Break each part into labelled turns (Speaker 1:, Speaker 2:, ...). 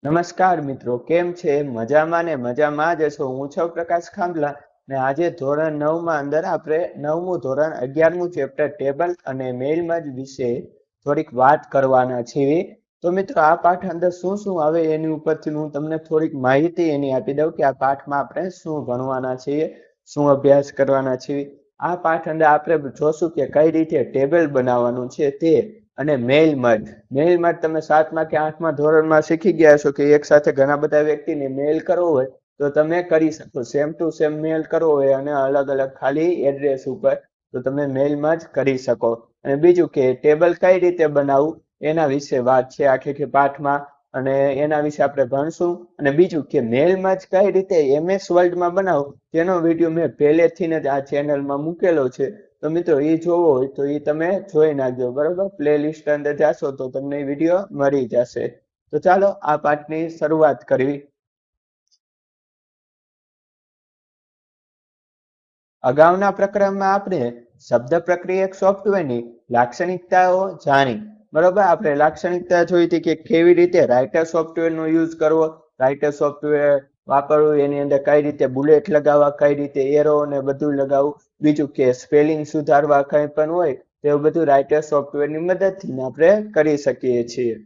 Speaker 1: નમસ્કાર મિત્રો, કેમ છે? મજામાં ને મજામાં જ હશો. હું છું પ્રકાશ ખાંભલા ને આજે ધોરણ 9 માં અંદર આપણે 9મું ધોરણ 11મું ચેપ્ટર ટેબલ અને મેઇલ મર્જ વિશે થોડીક વાત કરવાના છીએ. તો મિત્રો આ પાઠ અંદર શું શું આવે એની ઉપરથી હું તમને થોડીક માહિતી એની આપી દઉં કે આ પાઠમાં આપણે શું ભણવાના છીએ, શું અભ્યાસ કરવાના છીએ. આ પાઠ અંદર આપણે જોશું કે કઈ રીતે ટેબલ બનાવવાનું છે તે અને મેઇલ મર્જ તમે 7મા કે 8મા ધોરણમાં શીખી ગયા છો કે એક સાથે ઘણા બધા વ્યક્તિને મેઇલ કરવો હોય તો તમે કરી શકો. સેમ ટુ સેમ મેઇલ કરવો હોય અને અલગ અલગ ખાલી એડ્રેસ ઉપર તો તમે મેઇલ મર્જ કરી શકો. અને બીજું કે ટેબલ કઈ રીતે બનાવવું એના વિશે વાત છે આખી પાઠમાં અને એના વિશે આપણે ભણશું. અને બીજું કે મેઇલ મર્જ કઈ રીતે MS વર્લ્ડમાં બનાવવું તેનો વિડીયો મેં પહેલેથી જ આ ચેનલમાં મૂકેલો છે. તો મિત્રો એ જોવો હોય તો એ તમે જોઈ નાખજો, બરોબર. પ્લેલિસ્ટ અંદર જાશો તો તમને વિડીયો મળી જશે. તો ચાલો આ પાઠની શરૂઆત કરવી. અગાઉના પ્રકરણમાં આપણે શબ્દ પ્રક્રિયક સોફ્ટવેરની લાક્ષણિકતાઓ જાણી, બરોબર. આપણે લાક્ષણિકતા જોઈ હતી કે કેવી રીતે રાઇટર સોફ્ટવેરનો યુઝ કરવો, રાઇટર સોફ્ટવેર વાપરવું, એની અંદર કઈ રીતે બુલેટ લગાવવા, કઈ રીતે એરો ને બધું લગાવવું. બીજું કે સ્પેલિંગ સુધારવા કંઈ પણ હોય તો એવું બધું રાઇટર સોફ્ટવેરની મદદથી આપણે કરી શકીએ છીએ.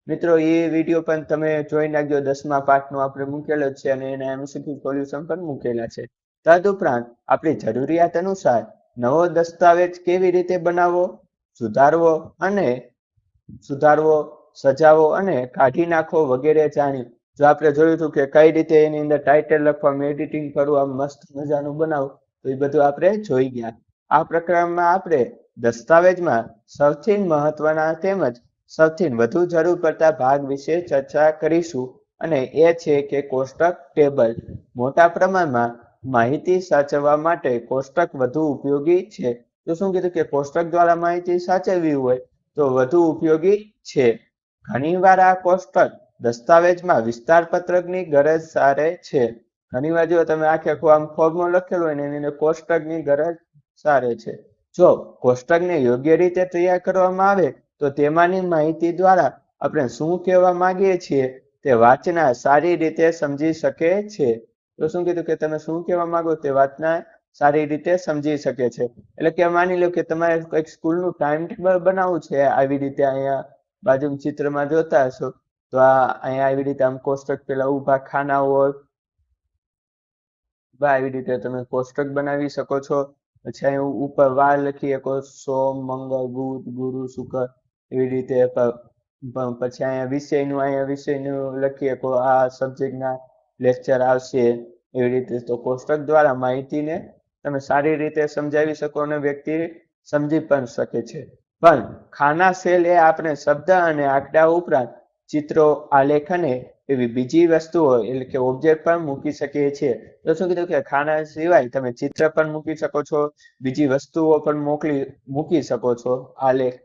Speaker 1: મિત્રો એ વિડીયો પણ તમે જોઈ નાખજો, 10મા પાઠનો આપણે મૂકેલો છે અને એના MCQ સોલ્યુશન પણ મૂકેલા છે. તદુપરાંત આપણી જરૂરિયાત અનુસાર નવો દસ્તાવેજ કેવી રીતે બનાવવો, સુધારવો, સજાવો અને કાઢી નાખવો વગેરે જાણ્યું. જો આપણે જોયું હતું કે કઈ રીતે એની અંદર ટાઇટલ લખવામાં, એડિટિંગ કરવું, આમ મસ્ત મજાનું બનાવવું, તો એ બધું આપણે જોઈ ગયા. આ પ્રકરણમાં આપણે દસ્તાવેજમાં સૌથી મહત્વના તેમજ સૌથી વધુ જરૂર પડતા ભાગ વિશે ચર્ચા કરીશું અને એ છે કે કોષ્ટક ટેબલ. મોટા પ્રમાણમાં માહિતી સાચવવા માટે કોષ્ટક વધુ ઉપયોગી છે. તો શું કીધું કે કોષ્ટક દ્વારા માહિતી સાચવવી હોય તો વધુ ઉપયોગી છે. ઘણીવાર આ કોષ્ટક દસ્તાવેજમાં વિસ્તાર પત્રકની ગરજ સારે છે. ઘણીવાર જો તમે આખું આમ ફોર્મુલો લખેલો હોય ને એની અંદર કોષ્ટકની ગરજ સારે છે. જો કોષ્ટકને યોગ્ય રીતે તૈયાર કરવામાં આવે તો તેમાંની માહિતી દ્વારા આપણે શું કહેવા માંગીએ છીએ તે વાંચનાર સારી રીતે સમજી શકે છે. તો શું કીધું કે તમે શું કહેવા માંગો તે વાંચનાર સારી રીતે સમજી શકે છે. એટલે કે માની લો કે તમારે કંઈક સ્કૂલનું ટાઈમ ટેબલ બનાવવું છે. આવી રીતે અહીંયા બાજુમાં ચિત્રમાં જોતા હશો તો અહીંયા આવી રીતે આમ કોષ્ટક પેલા ઊભા ખાના હોય, આવી રીતે તમે કોષ્ટક બનાવી શકો છો. પછી અહીં ઉપર વાર લખી શકો, સોમ, મંગળ, બુધ, ગુરુ, શુક્ર, એવી રીતે. પછી અહીંયા વિષયનું લખી શકો, આ સબ્જેક્ટના લેક્ચર આવશે એવી રીતે. તો કોષ્ટક દ્વારા માહિતીને તમે સારી રીતે સમજાવી શકો અને વ્યક્તિ સમજી પણ શકે છે. પણ ખાના સેલ એ આપણે શબ્દ અને આંકડા ઉપરાંત ચિત્રો, આલેખ અને એવી બીજી વસ્તુઓ એટલે કે ઓબ્જેક્ટ પણ મૂકી શકીએ છીએ. તો શું કીધું કે ખાના સિવાય તમે ચિત્ર પણ મૂકી શકો છો, બીજી વસ્તુઓ પણ મૂકી શકો છો. આલેખ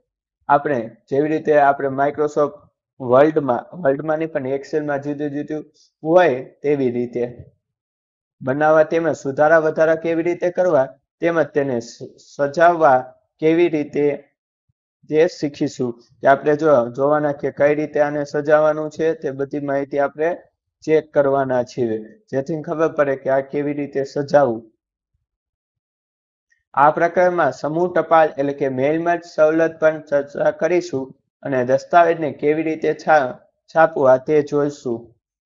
Speaker 1: આપણે જેવી રીતે આપણે માઇક્રોસોફ્ટ વર્લ્ડમાં નહીં પણ એક્સેલમાં જુદું જુદું હોય તેવી રીતે બનાવવા, તેમજ સુધારા વધારા કેવી રીતે કરવા, તેમજ તેને સજાવવા કેવી રીતે તે શીખીશું. કે આપણે જોવાના કે કઈ રીતે આને સજાવવાનું છે તે બધી માહિતી આપણે ચેક કરવાના છીએ, જેથી ખબર પડે કે આ કેવી રીતે સજાવવું. આ પ્રકરણમાં સમૂહ ટપાલ એટલે કે મેલ મર્જ સવલત પણ ચર્ચા કરીશું અને દસ્તાવેજને કેવી રીતે છાપવા તે જોઈશું,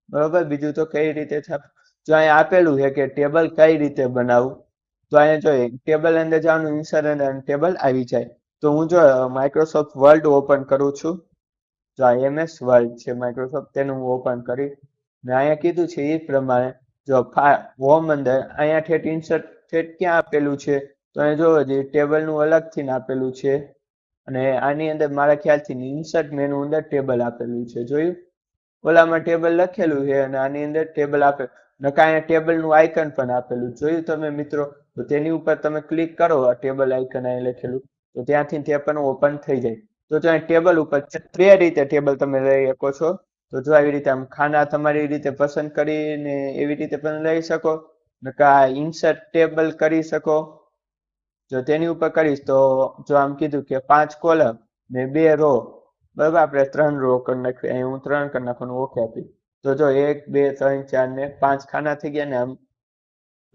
Speaker 1: બરોબર. બીજું તો કઈ રીતે છાપવું. જો અહીંયા આપેલું છે કે ટેબલ કઈ રીતે બનાવવું, તો અહીંયા જોઈએ ટેબલ અંદર જવાનું, ઇન્સર્ટ અંદર ટેબલ આવી જાય. તો હું જો માઇક્રોસોફ્ટ વર્લ્ડ ઓપન કરું છું, જો આ MS વર્લ્ડ છે માઇક્રોસોફ્ટ, તેનું હું ઓપન કરી ને અહીંયા કીધું છે એ પ્રમાણે જો હોમ અંદર અહીંયા ઠેઠ ઇન્સર્ટ ઠેઠ ક્યાં આપેલું છે તો અહીંયા જોવો જે ટેબલનું અલગથી આપેલું છે અને આની અંદર મારા ખ્યાલથી ઇન્સર્ટ મેનુ અંદર ટેબલ આપેલું છે. જોયું, ઓલામાં ટેબલ લખેલું છે અને આની અંદર ટેબલ આપેલું, નકા અહીંયા ટેબલનું આઇકન પણ આપેલું. જોયું તમે મિત્રો, તો તેની ઉપર તમે ક્લિક કરો, આ ટેબલ આઇકન અહીં લખેલું, તો ત્યાંથી તે પણ ઓપન થઈ જાય. તો ત્યાં ટેબલ ઉપર બે રીતે ટેબલ તમે લઈ શકો છો. તો જો આવી રીતે આમ ખાના તમારી રીતે પસંદ કરીને એવી રીતે પણ લઈ શકો, નકા ઇન્સર્ટ ટેબલ કરી શકો. જો તેની ઉપર કરીશ તો જો આમ કીધું કે 5 કોલમ ને 2 રો, બરાબર, આપણે 3 રો કરી નાખીએ. અહીં હું 3 કરી નાખવાનું, ઓકે આપી. તો જો 1 2 3 4 ને 5 ખાના થઈ ગયા ને આમ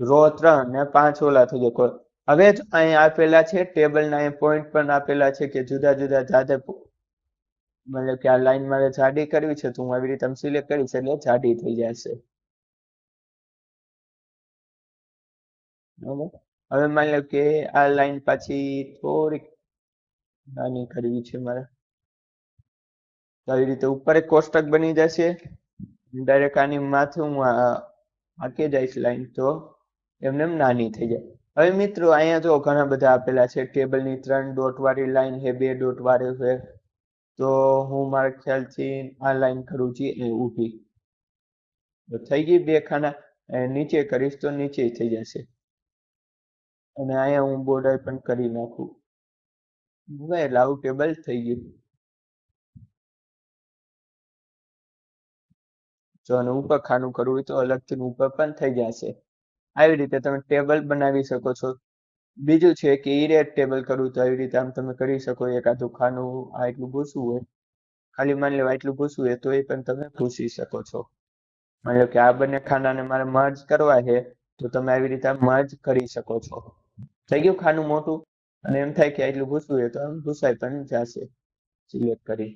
Speaker 1: રો 3 ને 5 ઓલા થઈ ગયા. હવે જ અહીં આપેલા છે ટેબલના અહીં પોઈન્ટ પણ આપેલા છે કે જુદા જુદા જાતે મતલબ કે આ લાઈન મારે જાડી કરવી છે તો હું આવી રીતે સિલેક્ટ કરીશ એટલે જાડી થઈ જશે. બરાબર, હવે માની લો કે આ લાઈન પાછી થોડીક નાની કરવી છે મારે, તો આવી રીતે ઉપર એક કોષ્ટક બની જશે. ડાયરેક્ટ આની માથે હું આંકી જઈશ લાઈન તો એમને એમ નાની થઈ જાય. હવે મિત્રો અહીંયા જો ઘણા બધા આપેલા છે ટેબલની 3 ડોટ વાળી લાઈન છે, 2 ડોટ વાળી છે. તો હું મારા ખ્યાલથી આ લાઈન કરું છું એ ઊભી, તો થઈ ગઈ 2 ખાના. નીચે કરીશ તો નીચે થઈ જશે. અને અહીંયા હું બોર્ડર પણ કરી નાખું. એટલે આવું ટેબલ થઈ ગયું. જો અને ઉપર ખાનું કરવું હોય તો અલગથી ઉપર પણ થઈ જશે. આવી રીતે તમે ટેબલ બનાવી શકો છો. બીજું છે કે ઇરેટ ટેબલ કરવું તો આવી રીતે આમ તમે કરી શકો. એકાદું ખાનું આ એટલું ભૂસવું હોય, ખાલી માની લેવા એટલું ભૂસવું હોય તો એ પણ તમે ભૂસી શકો છો. માની લો કે આ બંને ખાનાને મારે મર્જ કરવા છે તો તમે આવી રીતે મર્જ કરી શકો છો. થઈ ગયું ખાનું મોટું, અને એમ થાય કે એટલું ભૂસવું હોય તો આમ ભૂસાઈ પણ જશે સિલેક્ટ કરી.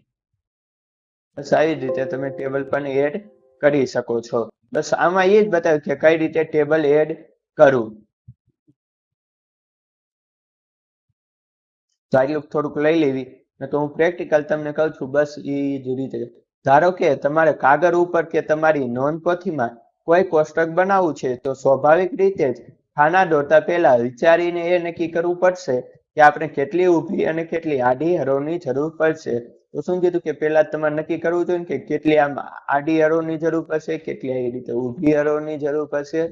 Speaker 1: બસ આવી રીતે તમે ટેબલ પણ એડ કરી શકો છો. બસ આમાં એ જ બતાવ્યું કે કઈ રીતે ટેબલ એડ કરવું. તો આટલું થોડુંક લઈ લેવી ને તો હું પ્રેક્ટિકલ તમને કહું છું. બસ એ જ રીતે ધારો કે તમારે કાગળ ઉપર કે તમારી નોંધપોથીમાં કોઈ કોષ્ટક બનાવવું છે તો સ્વાભાવિક રીતે જ ખાના દોરતા પહેલા વિચારીને એ નક્કી કરવું પડશે કે આપણે કેટલી ઊભી અને કેટલી આડી હરોળની જરૂર પડશે. તો શું કીધું કે પહેલા તમારે નક્કી કરવું જોઈએ કે કેટલી આમ આડી હરોળની જરૂર પડશે, કેટલી આવી રીતે ઊભી હરોળની જરૂર પડશે.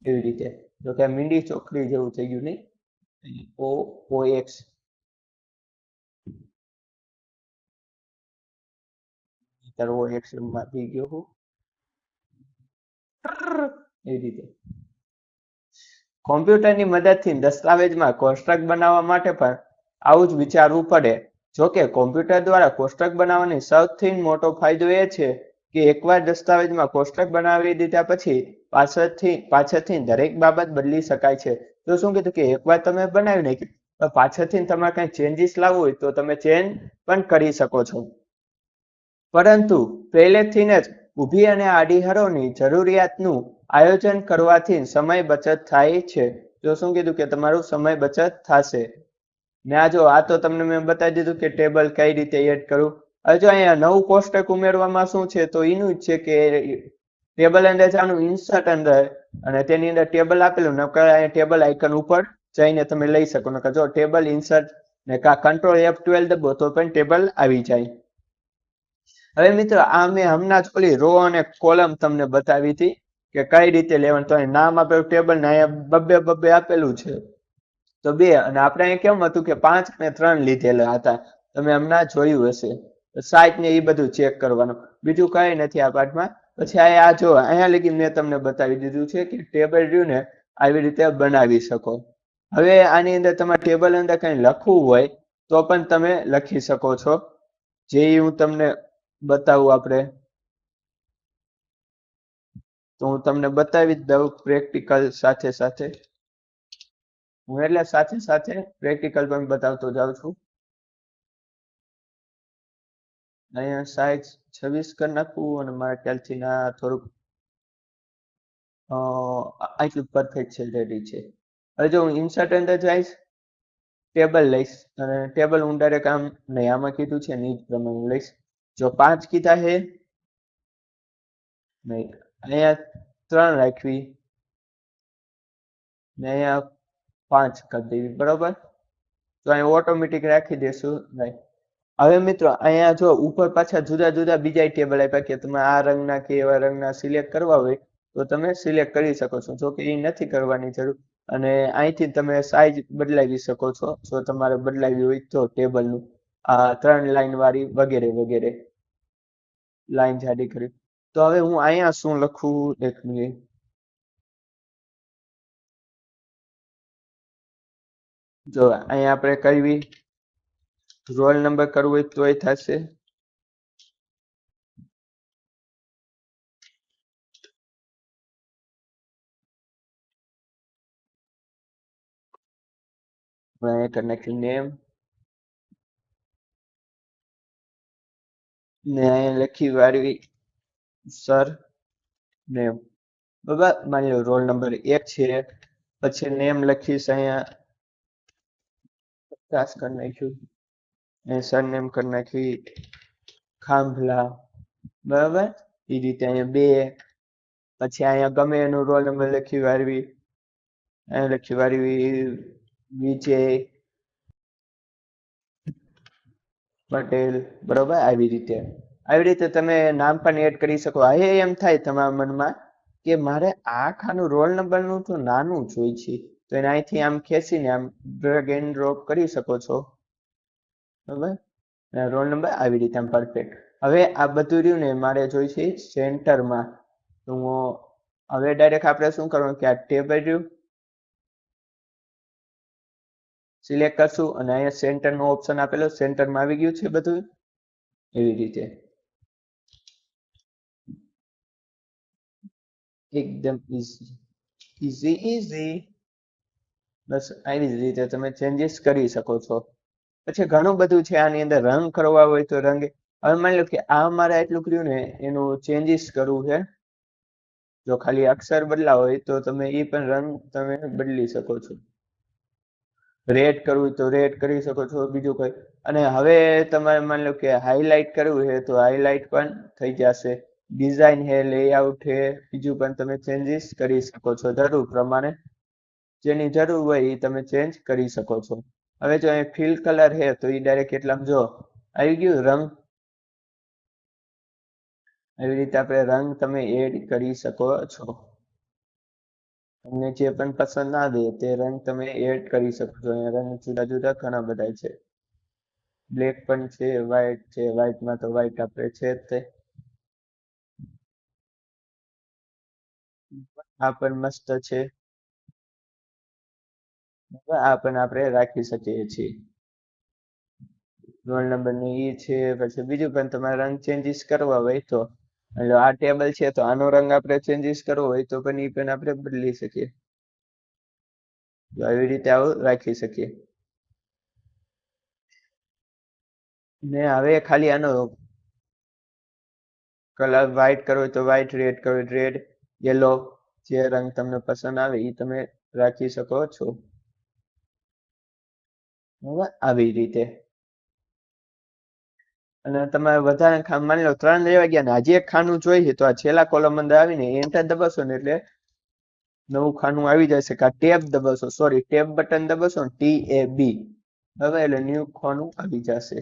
Speaker 1: એવી રીતે તો કે મીંડી ચોકડી જેવું થઈ ગયું નહીં, ઓ એક્સ માં થઈ ગયો હું એ રીતે. કોમ્પ્યુટરની મદદથી દસ્તાવેજમાં કોષ્ટક બનાવવા માટે પણ આવું જ વિચારવું પડે. જોકે કોમ્પ્યુટર દ્વારા કોષ્ટક બનાવવાની સૌથી મોટો ફાયદો એ છે કે એકવાર દસ્તાવેજમાં કોષ્ટક બનાવી દીધા પછી પાછળથી દરેક બાબત બદલી શકાય છે. તો શું કીધું કે એકવાર તમે બનાવી નાખ્યું, પાછળથી તમારે કઈ ચેન્જીસ લાવવું હોય તો તમે ચેન્જ પણ કરી શકો છો. પરંતુ પહેલેથી જ ઊભી અને આડી હરોળની જરૂરિયાતનું આયોજન કરવાથી સમય બચત થાય છે. તો શું કીધું કે તમારું સમય બચત થશે. ને આ જો આ તો તમને મેં બતાવી દીધું કે ટેબલ કઈ રીતે એડ કરવું. હવે જો અહીંયા નવું કોષ્ટક ઉમેરવામાં શું છે તો એનું જ છે કે ટેબલ અંદર જવાનું, ઇન્સર્ટ અંદર, અને તેની અંદર ટેબલ આપેલું નકર ટેબલ આઇકન ઉપર જઈને તમે લઈ શકો. નકર જો ટેબલ ઇન્સર્ટ ને કંટ્રોલ F12 દબો તો પણ ટેબલ આવી જાય. હવે મિત્રો આ મેં હમણાં જ ઓલી રો અને કોલમ તમને બતાવી હતી કે કઈ રીતે લેવાનું. તો નામ આપેલું ટેબલ ને અહીંયા બબ્બે આપેલું છે તો 2, અને આપણે અહીંયા કેમ હતું કે 5 અને 3 લીધેલા હતા. તમે હમણાં જોયું હશે. સાઈઝ ને એ બધું ચેક કરવાનું, બીજું કઈ નથી આ પાઠમાં. પછી આ જો અહીંયા લગી મેં તમને બતાવી દીધું છે કે ટેબલ રહ્યું ને આવી રીતે બનાવી શકો. હવે આની અંદર તમારે ટેબલ અંદર કઈ લખવું હોય તો પણ તમે લખી શકો છો. જે હું તમને બતાવું આપણે તો હું તમને બતાવી જ દઉં પ્રેક્ટિકલ સાથે સાથે. હું એટલે સાથે સાથે પ્રેક્ટિકલ પણ બતાવતો જાઉં છું. અહીંયા સાઈઝ 26 કરી નાખવું અને મારા ખ્યાલથી ના થોડુંક આટલું પરફેક્ટ છે, રેડી છે. હવે જો હું ઇન્સર્ટ અંદર જઈશ, ટેબલ લઈશ, અને ટેબલ હું ડાયરેક્ટ આમ નહીં, આમાં કીધું છે ને એ જ પ્રમાણે હું લઈશ. જો 5 કીધા છે નહીં, અહીંયા 3 રાખવી ને અહીંયા 5 કરી દેવી, બરોબર. તો અહીંયા ઓટોમેટિક રાખી દેશું નહીં. હવે મિત્રો અહીંયા જો ઉપર પાછા જુદા જુદા બીજા ટેબલ આપ્યા કે તમે આ રંગના કે એવા રંગના સિલેક્ટ કરવા હોય તો તમે સિલેક્ટ કરી શકો છો. જો કે એ નથી કરવાની જરૂર, અને અહીંથી તમે સાઈઝ બદલાવી શકો છો જો તમારે બદલાવી હોય તો ટેબલનું. આ 3 લાઈન વાળી વગેરે વગેરે લાઈન જાડી કરી. તો હવે હું અહીંયા શું લખું, એક મિનિટ. જો અહીંયા આપણે કરવી રોલ નંબર કરવું હોય તોય થશે, અહીંયા કરી નાખ્યું નેમ ને અહીંયા લખી વાળવી સર નેમ. બરાબર, માની લો રોલ નંબર 1 છે, પછી નેમ લખીશ અહીંયા 50 કરી નાખ્યું, સરનેમ કરી નાખી ખાંભલા. બરાબર, એ રીતે અહીંયા 2, પછી અહીંયા ગમે એનું રોલ નંબર લખી વાળવી, અહીંયા લખી વાળવી વિજય પટેલ. બરોબર, આવી રીતે તમે નામ પણ એડ કરી શકો. હવે એમ થાય તમારા મનમાં કે મારે આ ખાનું રોલ નંબર નું તો નાનું જોઈ છે, તો એને અહીંથી આમ ખેંચીને આમ ડ્રેગ એન્ડ ડ્રોપ કરી શકો છો. બરાબર, રોલ નંબર આવી રીતે આમ પરફેક્ટ. હવે આ બધું રહ્યું ને મારે જોઈ છે સેન્ટરમાં, તો હવે ડાયરેક્ટ આપણે શું કરવાનું કે આ ટેબલ રહ્યું સિલેક્ટ કરશું અને અહીંયા સેન્ટર નો ઓપ્શન આપેલો, સેન્ટરમાં આવી ગયું છે બધું એવી રીતે એકદમ ઈઝી. બસ આવી જ રીતે તમે ચેન્જીસ કરી શકો છો. પછી ઘણું બધું છે આની અંદર, રંગ કરવા હોય તો રંગ. હવે માની લો કે આ મારે એટલું કર્યું ને એનું ચેન્જીસ કરવું છે, જો ખાલી અક્ષર બદલાવ હોય તો તમે એ પણ રંગ તમે બદલી શકો છો. રેડ કરવું તો રેડ કરી શકો છો, બીજું કઈ. અને હવે તમારે માની લો કે હાઇલાઇટ કરવું છે તો હાઇલાઇટ પણ થઈ જશે. ડિઝાઇન હે, લેઆઉટ હે, બીજું પણ તમે ચેન્જીસ કરી શકો છો જરૂર પ્રમાણે. જેની જરૂર હોય એ તમે ચેન્જ કરી શકો છો. હવે જો અહીં ફિલ કલર હે તો એ ડાયરેક્ટ એટલામાં જો આવી ગયું રંગ. આવી રીતે આપણે રંગ તમે એડ કરી શકો છો. તમને જે પણ પસંદ ના દે તે રંગ તમે એડ કરી શકો છો. અહીંયા રંગ જુદા જુદા ઘણા બધા છે, બ્લેક પણ છે, વ્હાઈટ છે, વ્હાઈટમાં તો વ્હાઈટ આપણે છે જ તે. આ પણ મસ્ત છે, આ પણ આપણે રાખી શકીએ છીએ. રોલ નંબર નું ઈ છે. પછી બીજું પણ તમારે રંગ ચેન્જીસ કરવા હોય તો, એટલે આ ટેબલ છે તો આનો રંગ આપણે ચેન્જીસ કરવો હોય તો પણ એ પણ આપણે બદલી શકીએ. આવી રીતે આવું રાખી શકીએ. ને હવે ખાલી આનો કલર વ્હાઈટ કરવો હોય તો વ્હાઈટ, રેડ કરવો હોય રેડ, યલો, જે રંગ તમને પસંદ આવે એ તમે રાખી શકો છો. બરાબર, આવી રીતે. અને તમારે વધારે માની લો 3 રહેવા ગયા ને હજી એક ખાનું જોઈએ તો આ છેલ્લા કોલમ અંદર આવીને એન્ટર દબાવશો ને એટલે નવું ખાનું આવી જશે. કે ટેબ દબાવશો, સોરી ટેબ બટન દબાવશો ને TAB, હવે એટલે ન્યુ ખાનું આવી જશે.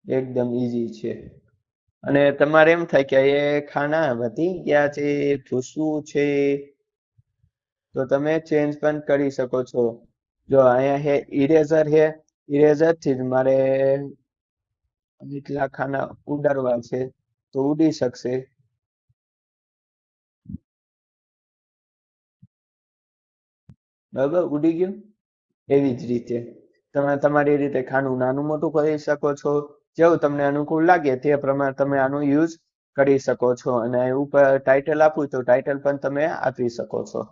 Speaker 1: એકદમ ઈઝી છે. અને તમારે એમ થાય કે એ ખાના વધી ગયા છે, શું છે, તો તમે ચેન્જ પણ કરી શકો છો. જો અહીંયા હે ઇરેઝર હે, ઇરેઝર થી જ મારે એટલા ખાના ઉડાડવા છે તો ઉડી શકશે. બરાબર, ઉડી ગયું. એવી જ રીતે તમે તમારી રીતે ખાનું નાનું મોટું કરી શકો છો. જેવું તમને અનુકૂળ લાગે તે પ્રમાણે તમે આનું યુઝ કરી શકો છો. અને ઉપર ટાઇટલ આપવું તો ટાઇટલ પણ તમે આપી શકો છો.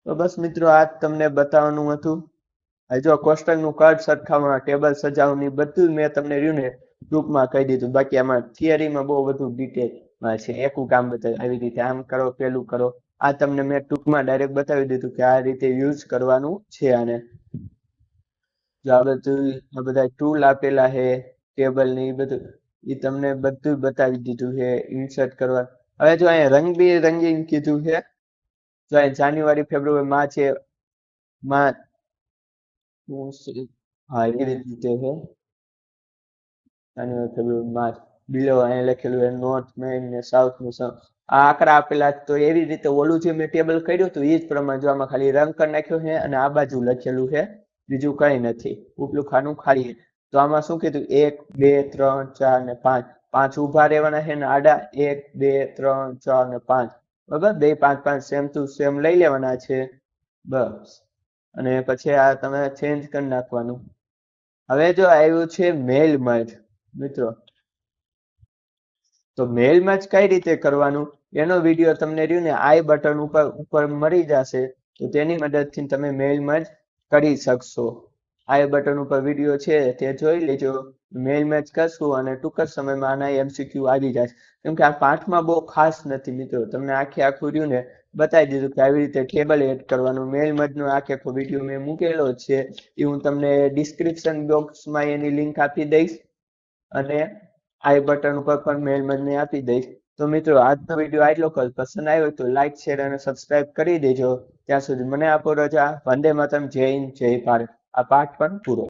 Speaker 1: તો બસ મિત્રો, આ તમને બતાવવાનું હતું. જો કોષ્ટકનું કદ સરખાવવા, ટેબલ સજાવવાની બધું મેં તમને રહ્યું ને ટૂંકમાં કહી દીધું. બાકી આમાં થિયરીમાં બહુ બધું ડિટેલમાં છે. એકું કામ બતાવ્યું, આવી રીતે આમ કરો, પેલું કરો. આ તમને મેં ટૂંકમાં ડાયરેક્ટ બતાવી દીધું કે આ રીતે યુઝ કરવાનું છે. આને જો આ બધું, આ બધા ટૂલ આપેલા છે ટેબલ ને એ બધું, એ તમને બધું બતાવી દીધું છે ઇન્સર્ટ કરવા. હવે જો અહીંયા રંગબેરંગી કીધું છે, જો અહીંયા જાન્યુઆરી, ફેબ્રુઆરી, માર્ચ છે, માર્ચ, હા એવી રીતે છે. જાન્યુઆરી, ફેબ્રુઆરી, માર્ચ. બિલો અહીંયા લખેલું છે નોર્થ મેન ને સાઉથ ને આ આંકડા આપેલા. તો એવી રીતે ઓલું જે મેં ટેબલ કર્યું હતું એ જ પ્રમાણે જો આમાં ખાલી રંગ કરી નાખ્યો છે અને આ બાજુ લખેલું છે, બીજું કઈ નથી. ઉપલું ખાનું ખાલી. તો આમાં શું કીધું 1 2 3 4 ને 5, 5 ઉભા રહેવાના છે ને આડા 1 2 3 4 ને 5. બરાબર, 2 5 5 સેમ ટુ સેમ લઈ લેવાના છે. બસ, અને પછી આ તમે ચેન્જ કરી નાખવાનું. હવે જો આવ્યું છે મેલ મર્જ. મિત્રો, તો મેલ મર્જ કઈ રીતે કરવાનું એનો વિડીયો તમને રહ્યું ને આઈ બટન ઉપર મળી જશે. તો તેની મદદથી તમે મેઇલમાં જ કરી શકશો. આઈ બટન ઉપર વિડીયો છે તે જોઈ લેજો. મેઇલ મેચ કરશું અને ટૂંક જ સમયમાં આના MCQ આવી જશે. કેમ કે આ પાઠમાં બહુ ખાસ નથી મિત્રો, તમને આખું રહ્યું ને બતાવી દીધું કે આવી રીતે ટેબલ એડ કરવાનું. મેઇલ મર્જનો આખો વિડીયો મેં મૂકેલો છે, એ હું તમને ડિસ્ક્રિપ્શન બોક્સમાં એની લિંક આપી દઈશ અને આઈ બટન ઉપર પણ મેઇલ મર્જને આપી દઈશ. તો મિત્રો આજનો વિડીયો આટલો પસંદ આવ્યો તો લાઈક, શેર અને સબસ્ક્રાઇબ કરી દેજો. ત્યાં સુધી મને આપો રજા. વંદે માતરમ. જય હિન્દ, જય ભારત. આ પાઠ પણ પૂરો.